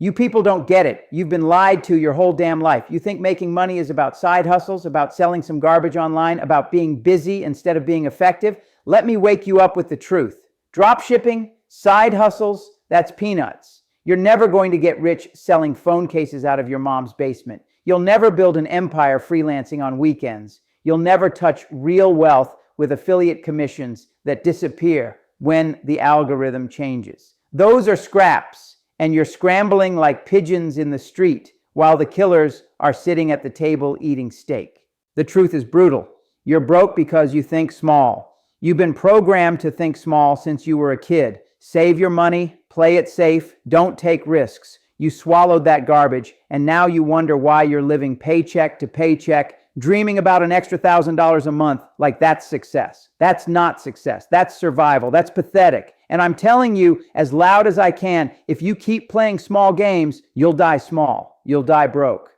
You people don't get it. You've been lied to your whole damn life. You think making money is about side hustles, about selling some garbage online, about being busy instead of being effective? Let me wake you up with the truth. Dropshipping, side hustles, that's peanuts. You're never going to get rich selling phone cases out of your mom's basement. You'll never build an empire freelancing on weekends. You'll never touch real wealth with affiliate commissions that disappear when the algorithm changes. Those are scraps, and you're scrambling like pigeons in the street while the killers are sitting at the table eating steak. The truth is brutal. You're broke because you think small. You've been programmed to think small since you were a kid. Save your money, play it safe, don't take risks. You swallowed that garbage, and now you wonder why you're living paycheck to paycheck, dreaming about an extra $1,000 a month like that's success. That's not success. That's survival. That's pathetic. And I'm telling you as loud as I can, if you keep playing small games, you'll die small. You'll die broke.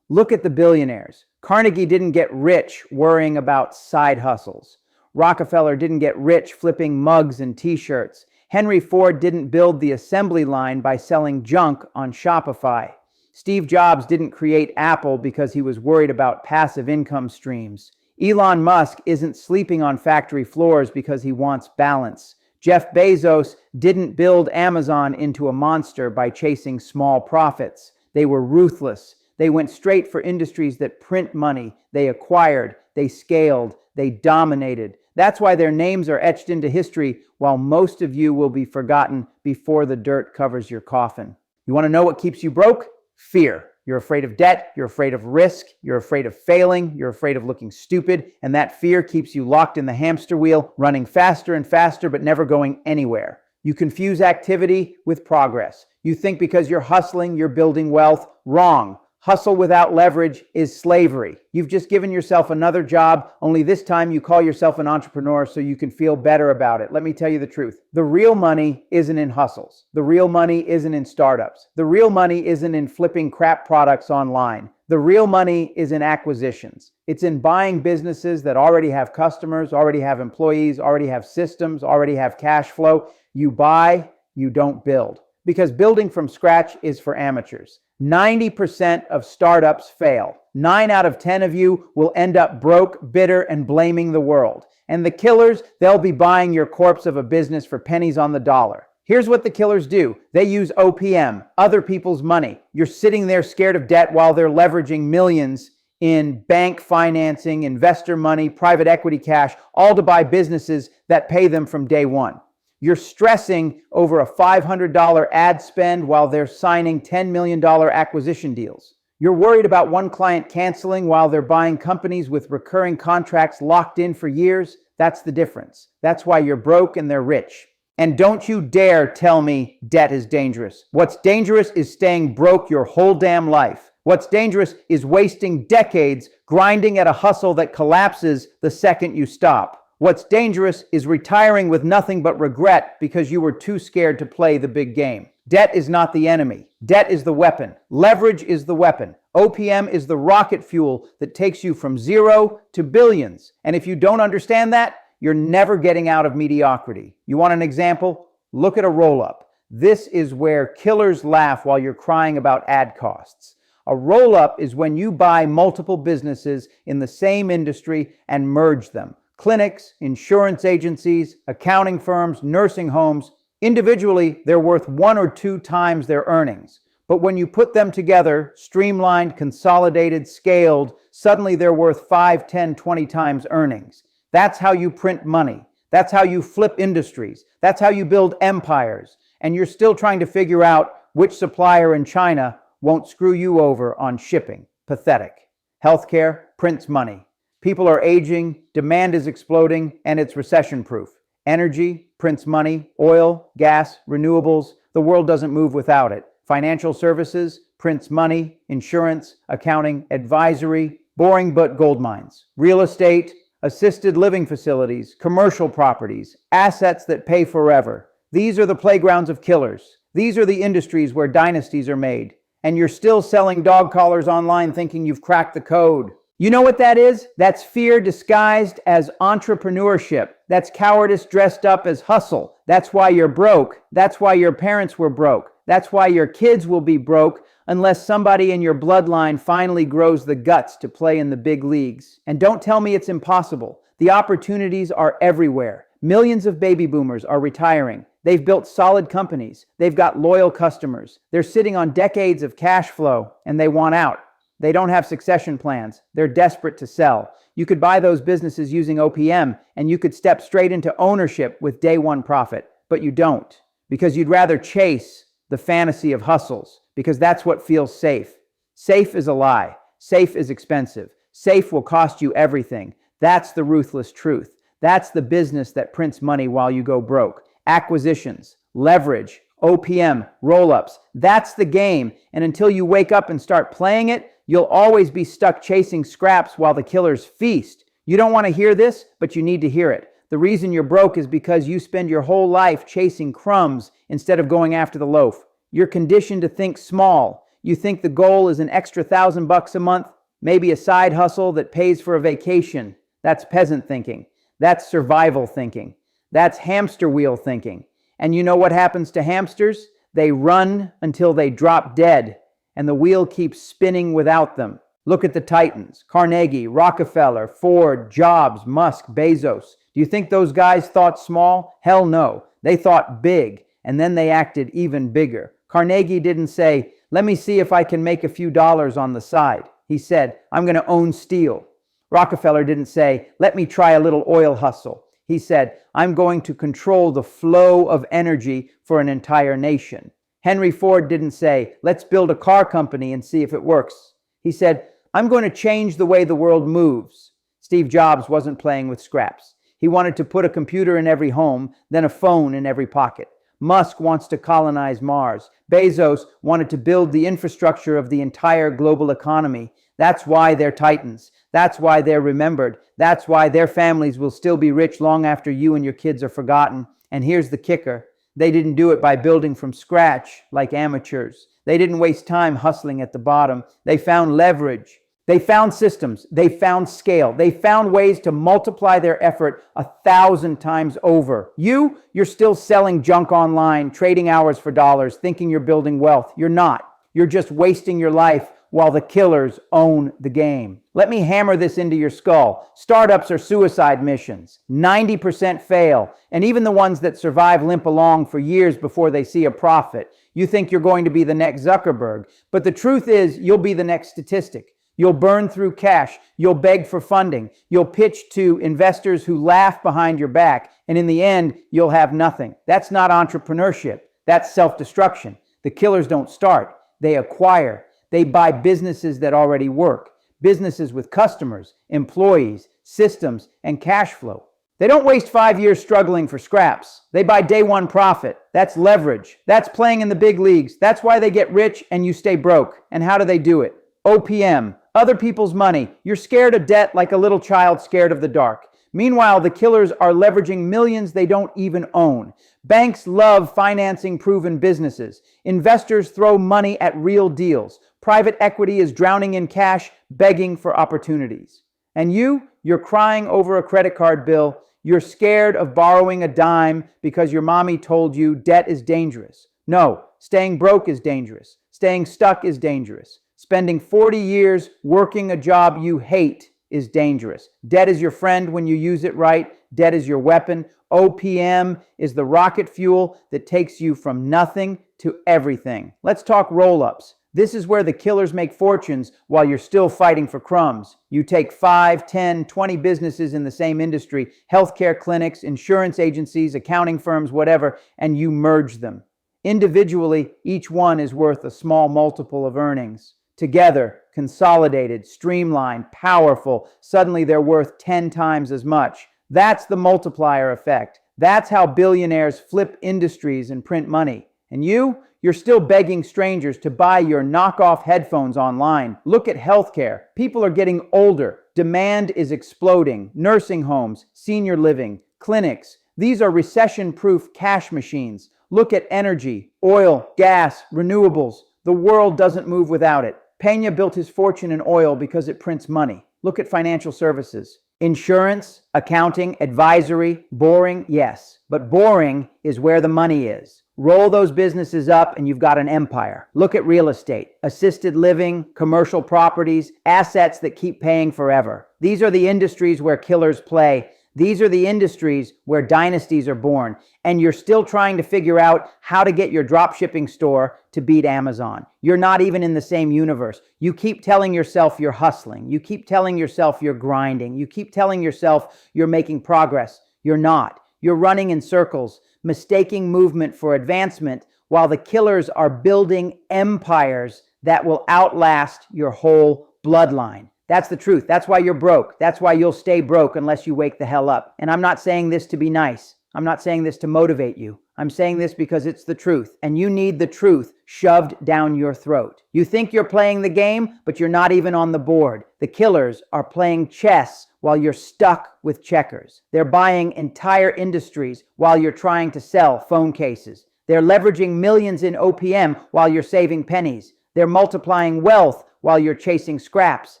Look at the billionaires. Carnegie didn't get rich worrying about side hustles. Rockefeller didn't get rich flipping mugs and t-shirts. Henry Ford didn't build the assembly line by selling junk on Shopify. Steve Jobs didn't create Apple because he was worried about passive income streams. Elon Musk isn't sleeping on factory floors because he wants balance. Jeff Bezos didn't build Amazon into a monster by chasing small profits. They were ruthless. They went straight for industries that print money. They acquired, they scaled, they dominated. That's why their names are etched into history, while most of you will be forgotten before the dirt covers your coffin. You want to know what keeps you broke? Fear. You're afraid of debt, you're afraid of risk, you're afraid of failing, you're afraid of looking stupid, and that fear keeps you locked in the hamster wheel, running faster and faster but never going anywhere. You confuse activity with progress. You think because you're hustling, you're building wealth. Wrong. Hustle without leverage is slavery. You've just given yourself another job, only this time you call yourself an entrepreneur so you can feel better about it. Let me tell you the truth. The real money isn't in hustles. The real money isn't in startups. The real money isn't in flipping crap products online. The real money is in acquisitions. It's in buying businesses that already have customers, already have employees, already have systems, already have cash flow. You buy, you don't build. Because building from scratch is for amateurs. 90% of startups fail. 9 out of 10 of you will end up broke, bitter, and blaming the world. And the killers, they'll be buying your corpse of a business for pennies on the dollar. Here's what the killers do. They use OPM, other people's money. You're sitting there scared of debt while they're leveraging millions in bank financing, investor money, private equity cash, all to buy businesses that pay them from day one. You're stressing over a $500 ad spend while they're signing $10 million acquisition deals. You're worried about one client canceling while they're buying companies with recurring contracts locked in for years. That's the difference. That's why you're broke and they're rich. And don't you dare tell me debt is dangerous. What's dangerous is staying broke your whole damn life. What's dangerous is wasting decades grinding at a hustle that collapses the second you stop. What's dangerous is retiring with nothing but regret because you were too scared to play the big game. Debt is not the enemy. Debt is the weapon. Leverage is the weapon. OPM is the rocket fuel that takes you from zero to billions. And if you don't understand that, you're never getting out of mediocrity. You want an example? Look at a roll-up. This is where killers laugh while you're crying about ad costs. A roll-up is when you buy multiple businesses in the same industry and merge them. Clinics, insurance agencies, accounting firms, nursing homes. Individually, they're worth 1 or 2 times their earnings. But when you put them together, streamlined, consolidated, scaled, suddenly they're worth 5, 10, 20 times earnings. That's how you print money. That's how you flip industries. That's how you build empires. And you're still trying to figure out which supplier in China won't screw you over on shipping. Pathetic. Healthcare prints money. People are aging, demand is exploding, and it's recession-proof. Energy prints money, oil, gas, renewables. The world doesn't move without it. Financial services prints money, insurance, accounting, advisory, boring but gold mines. Real estate, assisted living facilities, commercial properties, assets that pay forever. These are the playgrounds of killers. These are the industries where dynasties are made. And you're still selling dog collars online thinking you've cracked the code. You know what that is? That's fear disguised as entrepreneurship. That's cowardice dressed up as hustle. That's why you're broke. That's why your parents were broke. That's why your kids will be broke unless somebody in your bloodline finally grows the guts to play in the big leagues. And don't tell me it's impossible. The opportunities are everywhere. Millions of baby boomers are retiring. They've built solid companies. They've got loyal customers. They're sitting on decades of cash flow, and they want out. They don't have succession plans. They're desperate to sell. You could buy those businesses using OPM, and you could step straight into ownership with day one profit. But you don't, because you'd rather chase the fantasy of hustles, because that's what feels safe. Safe is a lie. Safe is expensive. Safe will cost you everything. That's the ruthless truth. That's the business that prints money while you go broke. Acquisitions, leverage, OPM, roll-ups. That's the game. And until you wake up and start playing it, you'll always be stuck chasing scraps while the killers feast. You don't want to hear this, but you need to hear it. The reason you're broke is because you spend your whole life chasing crumbs instead of going after the loaf. You're conditioned to think small. You think the goal is an extra $1,000 a month, maybe a side hustle that pays for a vacation. That's peasant thinking. That's survival thinking. That's hamster wheel thinking. And you know what happens to hamsters? They run until they drop dead, and the wheel keeps spinning without them. Look at the titans: Carnegie, Rockefeller, Ford, Jobs, Musk, Bezos. Do you think those guys thought small? Hell no. They thought big, and then they acted even bigger. Carnegie didn't say, "Let me see if I can make a few dollars on the side." He said, "I'm going to own steel." Rockefeller didn't say, "Let me try a little oil hustle." He said, "I'm going to control the flow of energy for an entire nation." Henry Ford didn't say, "Let's build a car company and see if it works." He said, "I'm going to change the way the world moves." Steve Jobs wasn't playing with scraps. He wanted to put a computer in every home, then a phone in every pocket. Musk wants to colonize Mars. Bezos wanted to build the infrastructure of the entire global economy. That's why they're titans. That's why they're remembered. That's why their families will still be rich long after you and your kids are forgotten. And here's the kicker. They didn't do it by building from scratch like amateurs. They didn't waste time hustling at the bottom. They found leverage. They found systems. They found scale. They found ways to multiply their effort 1,000 times over. You're still selling junk online, trading hours for dollars, thinking you're building wealth. You're not. You're just wasting your life while the killers own the game. Let me hammer this into your skull. Startups are suicide missions. 90% fail, and even the ones that survive limp along for years before they see a profit. You think you're going to be the next Zuckerberg, but the truth is you'll be the next statistic. You'll burn through cash. You'll beg for funding. You'll pitch to investors who laugh behind your back, and in the end, you'll have nothing. That's not entrepreneurship. That's self-destruction. The killers don't start. They acquire. They buy businesses that already work, businesses with customers, employees, systems, and cash flow. They don't waste 5 years struggling for scraps. They buy day one profit. That's leverage. That's playing in the big leagues. That's why they get rich and you stay broke. And how do they do it? OPM, other people's money. You're scared of debt like a little child scared of the dark. Meanwhile, the killers are leveraging millions they don't even own. Banks love financing proven businesses. Investors throw money at real deals. Private equity is drowning in cash, begging for opportunities. And you're crying over a credit card bill. You're scared of borrowing a dime because your mommy told you debt is dangerous. No, staying broke is dangerous. Staying stuck is dangerous. Spending 40 years working a job you hate is dangerous. Debt is your friend when you use it right. Debt is your weapon. OPM is the rocket fuel that takes you from nothing to everything. Let's talk roll-ups. This is where the killers make fortunes while you're still fighting for crumbs. You take 5, 10, 20 businesses in the same industry, healthcare clinics, insurance agencies, accounting firms, whatever, and you merge them. Individually, each one is worth a small multiple of earnings. Together, consolidated, streamlined, powerful, suddenly they're worth 10 times as much. That's the multiplier effect. That's how billionaires flip industries and print money. And you're still begging strangers to buy your knockoff headphones online. Look at healthcare. People are getting older. Demand is exploding. Nursing homes, senior living, clinics. These are recession-proof cash machines. Look at energy, oil, gas, renewables. The world doesn't move without it. Peña built his fortune in oil because it prints money. Look at financial services. Insurance, accounting, advisory, boring, yes. But boring is where the money is. Roll those businesses up and you've got an empire. Look at real estate, assisted living, commercial properties, assets that keep paying forever. These are the industries where killers play. These are the industries where dynasties are born. And you're still trying to figure out how to get your dropshipping store to beat Amazon. You're not even in the same universe. You keep telling yourself you're hustling. You keep telling yourself you're grinding. You keep telling yourself you're making progress. You're not. You're running in circles, mistaking movement for advancement, while the killers are building empires that will outlast your whole bloodline. That's the truth. That's why you're broke. That's why you'll stay broke unless you wake the hell up. And I'm not saying this to be nice. I'm not saying this to motivate you. I'm saying this because it's the truth, and you need the truth shoved down your throat. You think you're playing the game, but you're not even on the board. The killers are playing chess while you're stuck with checkers. They're buying entire industries while you're trying to sell phone cases. They're leveraging millions in OPM while you're saving pennies. They're multiplying wealth while you're chasing scraps.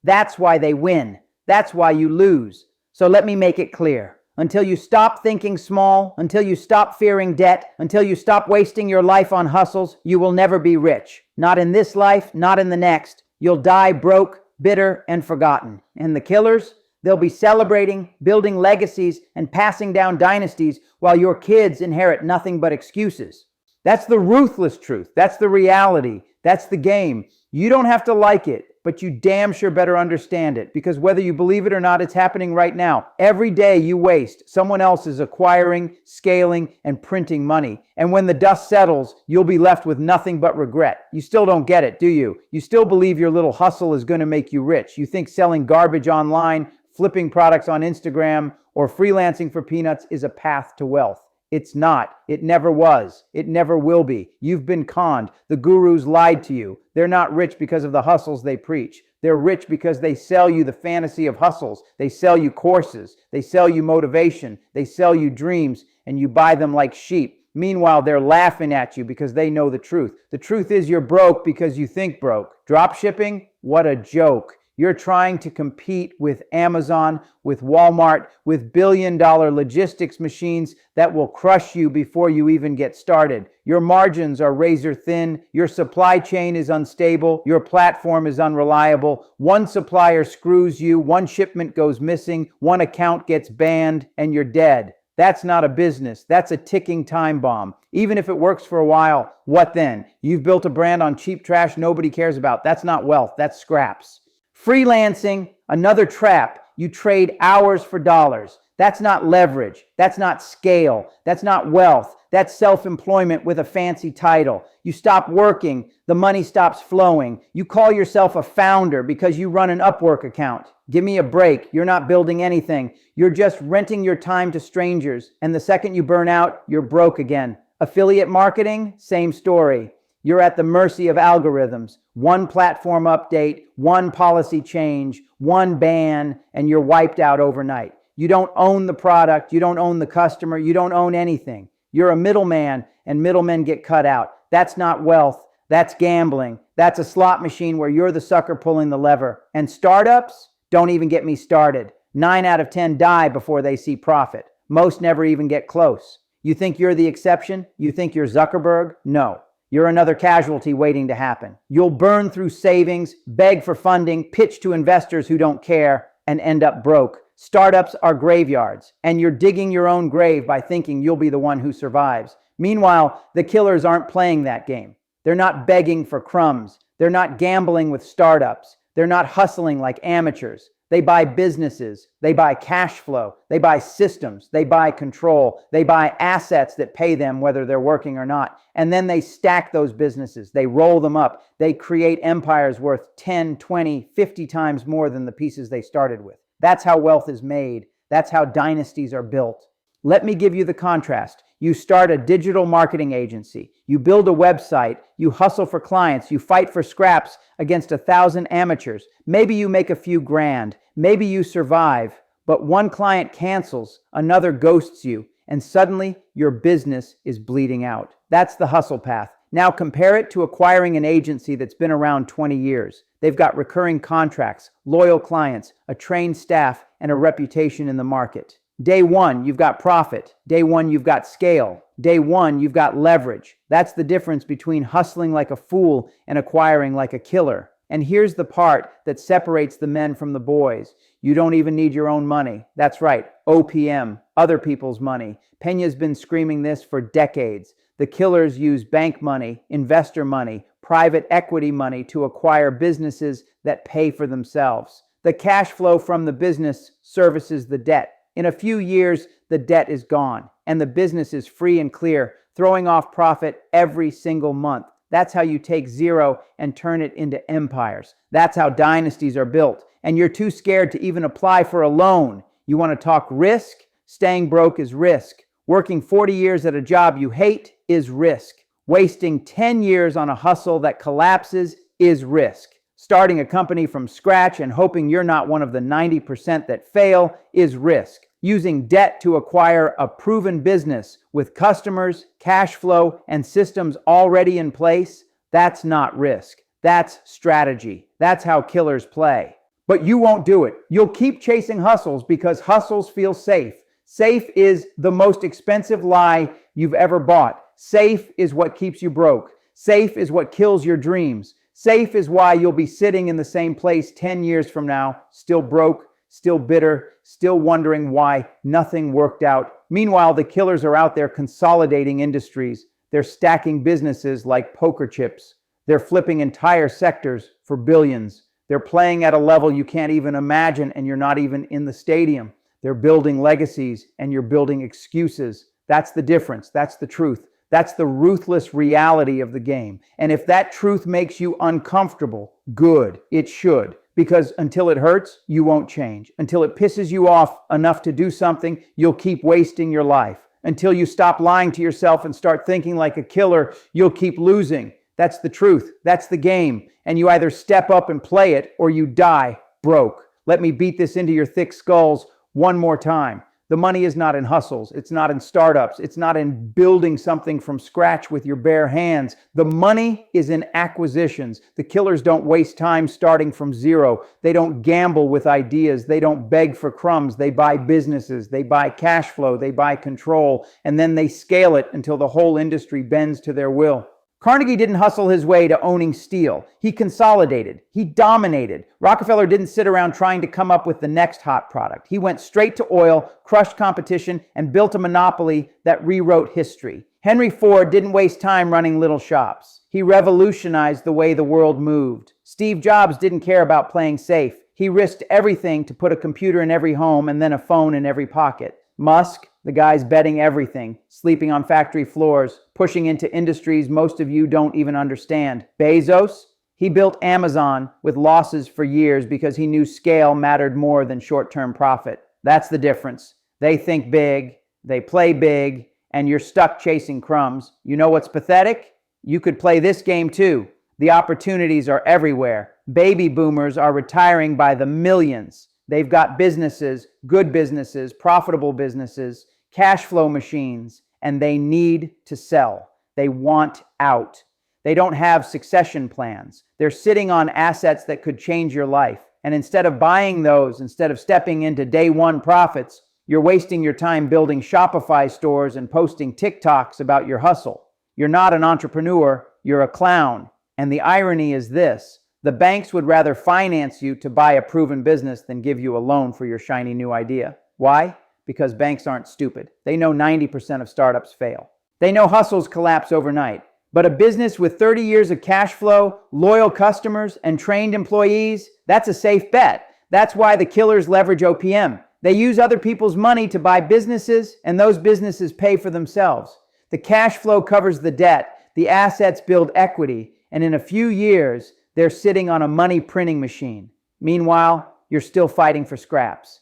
That's why they win. That's why you lose. So let me make it clear. Until you stop thinking small, until you stop fearing debt, until you stop wasting your life on hustles, you will never be rich. Not in this life, not in the next. You'll die broke, bitter, and forgotten. And the killers? They'll be celebrating, building legacies, and passing down dynasties while your kids inherit nothing but excuses. That's the ruthless truth. That's the reality. That's the game. You don't have to like it, but you damn sure better understand it, because whether you believe it or not, it's happening right now. Every day you waste, someone else is acquiring, scaling, and printing money. And when the dust settles, you'll be left with nothing but regret. You still don't get it, do you? You still believe your little hustle is going to make you rich. You think selling garbage online, flipping products on Instagram, or freelancing for peanuts is a path to wealth. It's not. It never was. It never will be. You've been conned. The gurus lied to you. They're not rich because of the hustles they preach. They're rich because they sell you the fantasy of hustles. They sell you courses. They sell you motivation. They sell you dreams, and you buy them like sheep. Meanwhile, they're laughing at you because they know the truth. The truth is you're broke because you think broke. Dropshipping? What a joke. You're trying to compete with Amazon, with Walmart, with billion-dollar logistics machines that will crush you before you even get started. Your margins are razor thin. Your supply chain is unstable. Your platform is unreliable. One supplier screws you. One shipment goes missing. One account gets banned, and you're dead. That's not a business. That's a ticking time bomb. Even if it works for a while, what then? You've built a brand on cheap trash nobody cares about. That's not wealth. That's scraps. Freelancing, another trap. You trade hours for dollars. That's not leverage. That's not scale. That's not wealth. That's self-employment with a fancy title. You stop working, the money stops flowing. You call yourself a founder because you run an Upwork account. Give me a break. You're not building anything. You're just renting your time to strangers. And the second you burn out, you're broke again. Affiliate marketing, same story. You're at the mercy of algorithms. One platform update, one policy change, one ban, and you're wiped out overnight. You don't own the product. You don't own the customer. You don't own anything. You're a middleman, and middlemen get cut out. That's not wealth. That's gambling. That's a slot machine where you're the sucker pulling the lever. And startups? Don't even get me started. 9 out of 10 die before they see profit. Most never even get close. You think you're the exception? You think you're Zuckerberg? No. You're another casualty waiting to happen. You'll burn through savings, beg for funding, pitch to investors who don't care, and end up broke. Startups are graveyards, and you're digging your own grave by thinking you'll be the one who survives. Meanwhile, the killers aren't playing that game. They're not begging for crumbs. They're not gambling with startups. They're not hustling like amateurs. They buy businesses. They buy cash flow. They buy systems. They buy control. They buy assets that pay them whether they're working or not. And then they stack those businesses. They roll them up. They create empires worth 10, 20, 50 times more than the pieces they started with. That's how wealth is made. That's how dynasties are built. Let me give you the contrast. You start a digital marketing agency. You build a website. You hustle for clients. You fight for scraps against 1,000 amateurs. Maybe you make a few grand. Maybe you survive. But one client cancels, another ghosts you, and suddenly your business is bleeding out. That's the hustle path. Now compare it to acquiring an agency that's been around 20 years. They've got recurring contracts, loyal clients, a trained staff, and a reputation in the market. Day one, you've got profit. Day one, you've got scale. Day one, you've got leverage. That's the difference between hustling like a fool and acquiring like a killer. And here's the part that separates the men from the boys. You don't even need your own money. That's right, OPM, other people's money. Peña's been screaming this for decades. The killers use bank money, investor money, private equity money to acquire businesses that pay for themselves. The cash flow from the business services the debt. In a few years, the debt is gone, and the business is free and clear, throwing off profit every single month. That's how you take zero and turn it into empires. That's how dynasties are built. And you're too scared to even apply for a loan. You want to talk risk? Staying broke is risk. Working 40 years at a job you hate is risk. Wasting 10 years on a hustle that collapses is risk. Starting a company from scratch and hoping you're not one of the 90% that fail is risk. Using debt to acquire a proven business with customers, cash flow, and systems already in place, that's not risk. That's strategy. That's how killers play. But you won't do it. You'll keep chasing hustles because hustles feel safe. Safe is the most expensive lie you've ever bought. Safe is what keeps you broke. Safe is what kills your dreams. Safe is why you'll be sitting in the same place 10 years from now, still broke, still bitter, still wondering why nothing worked out. Meanwhile, the killers are out there consolidating industries. They're stacking businesses like poker chips. They're flipping entire sectors for billions. They're playing at a level you can't even imagine, and you're not even in the stadium. They're building legacies, and you're building excuses. That's the difference. That's the truth. That's the ruthless reality of the game. And if that truth makes you uncomfortable, good, it should. Because until it hurts, you won't change. Until it pisses you off enough to do something, you'll keep wasting your life. Until you stop lying to yourself and start thinking like a killer, you'll keep losing. That's the truth. That's the game. And you either step up and play it, or you die broke. Let me beat this into your thick skulls one more time. The money is not in hustles. It's not in startups. It's not in building something from scratch with your bare hands. The money is in acquisitions. The killers don't waste time starting from zero. They don't gamble with ideas. They don't beg for crumbs. They buy businesses. They buy cash flow. They buy control. And then they scale it until the whole industry bends to their will. Carnegie didn't hustle his way to owning steel. He consolidated. He dominated. Rockefeller didn't sit around trying to come up with the next hot product. He went straight to oil, crushed competition, and built a monopoly that rewrote history. Henry Ford didn't waste time running little shops. He revolutionized the way the world moved. Steve Jobs didn't care about playing safe. He risked everything to put a computer in every home and then a phone in every pocket. Musk, the guy's betting everything, sleeping on factory floors, pushing into industries most of you don't even understand. Bezos, he built Amazon with losses for years because he knew scale mattered more than short-term profit. That's the difference. They think big, they play big, and you're stuck chasing crumbs. You know what's pathetic? You could play this game too. The opportunities are everywhere. Baby boomers are retiring by the millions. They've got businesses, good businesses, profitable businesses, cash flow machines, and they need to sell. They want out. They don't have succession plans. They're sitting on assets that could change your life. And instead of buying those, instead of stepping into day one profits, you're wasting your time building Shopify stores and posting TikToks about your hustle. You're not an entrepreneur, you're a clown. And the irony is this. The banks would rather finance you to buy a proven business than give you a loan for your shiny new idea. Why? Because banks aren't stupid. They know 90% of startups fail. They know hustles collapse overnight. But a business with 30 years of cash flow, loyal customers, and trained employees, that's a safe bet. That's why the killers leverage OPM. They use other people's money to buy businesses, and those businesses pay for themselves. The cash flow covers the debt. The assets build equity. And in a few years, they're sitting on a money printing machine. Meanwhile, you're still fighting for scraps.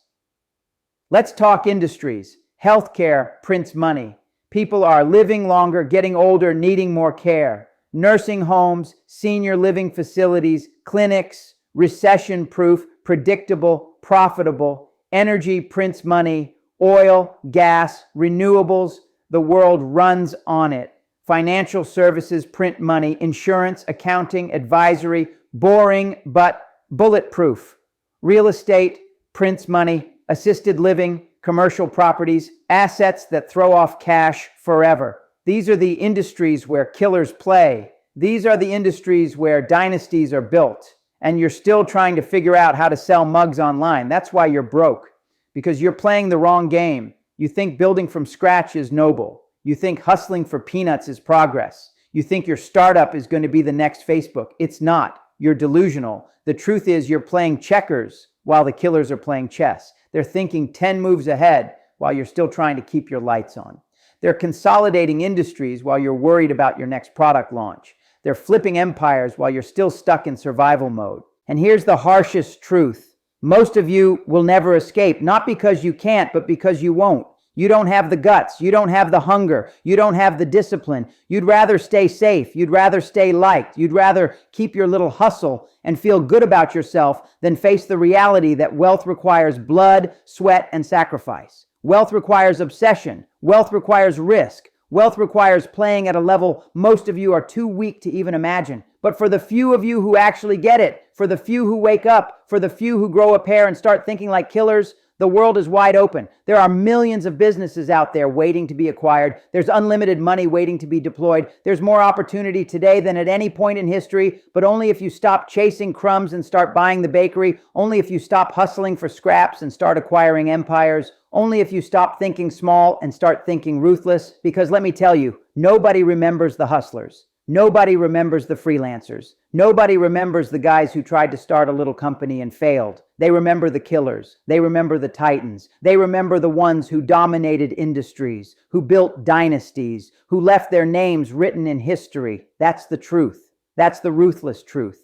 Let's talk industries. Healthcare prints money. People are living longer, getting older, needing more care. Nursing homes, senior living facilities, clinics, recession-proof, predictable, profitable. Energy prints money. Oil, gas, renewables. The world runs on it. Financial services print money, insurance, accounting, advisory, boring but bulletproof. Real estate prints money, assisted living, commercial properties, assets that throw off cash forever. These are the industries where killers play. These are the industries where dynasties are built. And you're still trying to figure out how to sell mugs online. That's why you're broke, because you're playing the wrong game. You think building from scratch is noble. You think hustling for peanuts is progress. You think your startup is going to be the next Facebook. It's not. You're delusional. The truth is you're playing checkers while the killers are playing chess. They're thinking 10 moves ahead while you're still trying to keep your lights on. They're consolidating industries while you're worried about your next product launch. They're flipping empires while you're still stuck in survival mode. And here's the harshest truth. Most of you will never escape, not because you can't, but because you won't. You don't have the guts. You don't have the hunger. You don't have the discipline. You'd rather stay safe. You'd rather stay liked. You'd rather keep your little hustle and feel good about yourself than face the reality that wealth requires blood, sweat, and sacrifice. Wealth requires obsession. Wealth requires risk. Wealth requires playing at a level most of you are too weak to even imagine. But for the few of you who actually get it, for the few who wake up, for the few who grow a pair and start thinking like killers, the world is wide open. There are millions of businesses out there waiting to be acquired. There's unlimited money waiting to be deployed. There's more opportunity today than at any point in history, but only if you stop chasing crumbs and start buying the bakery, only if you stop hustling for scraps and start acquiring empires, only if you stop thinking small and start thinking ruthless. Because let me tell you, nobody remembers the hustlers. Nobody remembers the freelancers. Nobody remembers the guys who tried to start a little company and failed. They remember the killers. They remember the titans. They remember the ones who dominated industries, who built dynasties, who left their names written in history. That's the truth. That's the ruthless truth.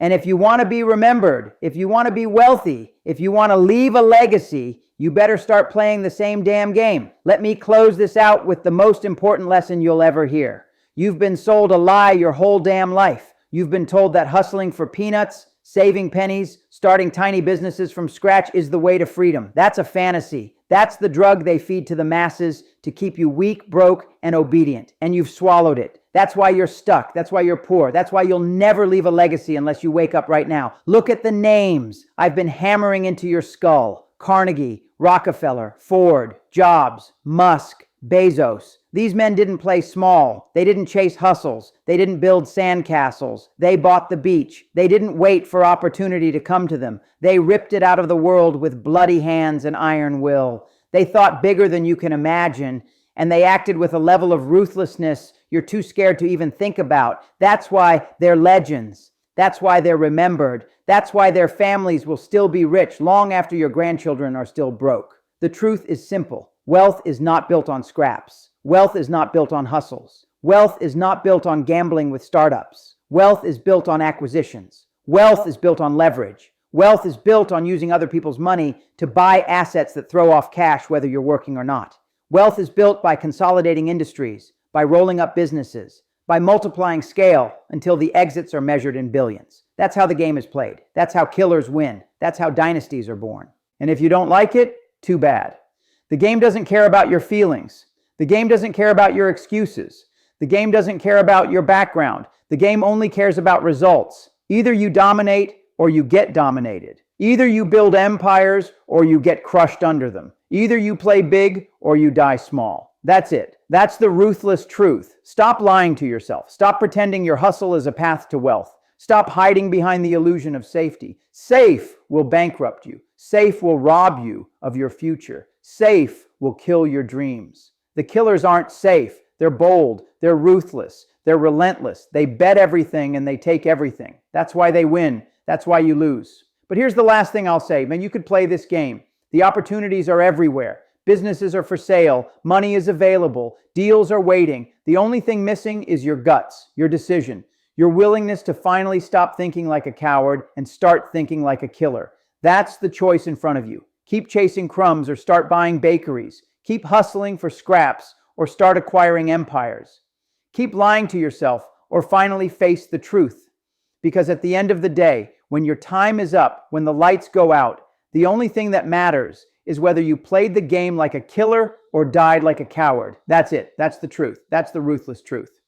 And if you want to be remembered, if you want to be wealthy, if you want to leave a legacy, you better start playing the same damn game. Let me close this out with the most important lesson you'll ever hear. You've been sold a lie your whole damn life. You've been told that hustling for peanuts, saving pennies, starting tiny businesses from scratch is the way to freedom. That's a fantasy. That's the drug they feed to the masses to keep you weak, broke, and obedient. And you've swallowed it. That's why you're stuck. That's why you're poor. That's why you'll never leave a legacy unless you wake up right now. Look at the names I've been hammering into your skull. Carnegie, Rockefeller, Ford, Jobs, Musk, Bezos. These men didn't play small. They didn't chase hustles. They didn't build sandcastles. They bought the beach. They didn't wait for opportunity to come to them. They ripped it out of the world with bloody hands and iron will. They thought bigger than you can imagine, and they acted with a level of ruthlessness you're too scared to even think about. That's why they're legends. That's why they're remembered. That's why their families will still be rich long after your grandchildren are still broke. The truth is simple. Wealth is not built on scraps. Wealth is not built on hustles. Wealth is not built on gambling with startups. Wealth is built on acquisitions. Wealth is built on leverage. Wealth is built on using other people's money to buy assets that throw off cash whether you're working or not. Wealth is built by consolidating industries, by rolling up businesses, by multiplying scale until the exits are measured in billions. That's how the game is played. That's how killers win. That's how dynasties are born. And if you don't like it, too bad. The game doesn't care about your feelings. The game doesn't care about your excuses. The game doesn't care about your background. The game only cares about results. Either you dominate or you get dominated. Either you build empires or you get crushed under them. Either you play big or you die small. That's it. That's the ruthless truth. Stop lying to yourself. Stop pretending your hustle is a path to wealth. Stop hiding behind the illusion of safety. Safe will bankrupt you. Safe will rob you of your future. Safe will kill your dreams. The killers aren't safe. They're bold. They're ruthless. They're relentless. They bet everything and they take everything. That's why they win. That's why you lose. But here's the last thing I'll say. Man, you could play this game. The opportunities are everywhere. Businesses are for sale. Money is available. Deals are waiting. The only thing missing is your guts, your decision, your willingness to finally stop thinking like a coward and start thinking like a killer. That's the choice in front of you. Keep chasing crumbs or start buying bakeries. Keep hustling for scraps or start acquiring empires. Keep lying to yourself or finally face the truth. Because at the end of the day, when your time is up, when the lights go out, the only thing that matters is whether you played the game like a killer or died like a coward. That's it. That's the truth. That's the ruthless truth.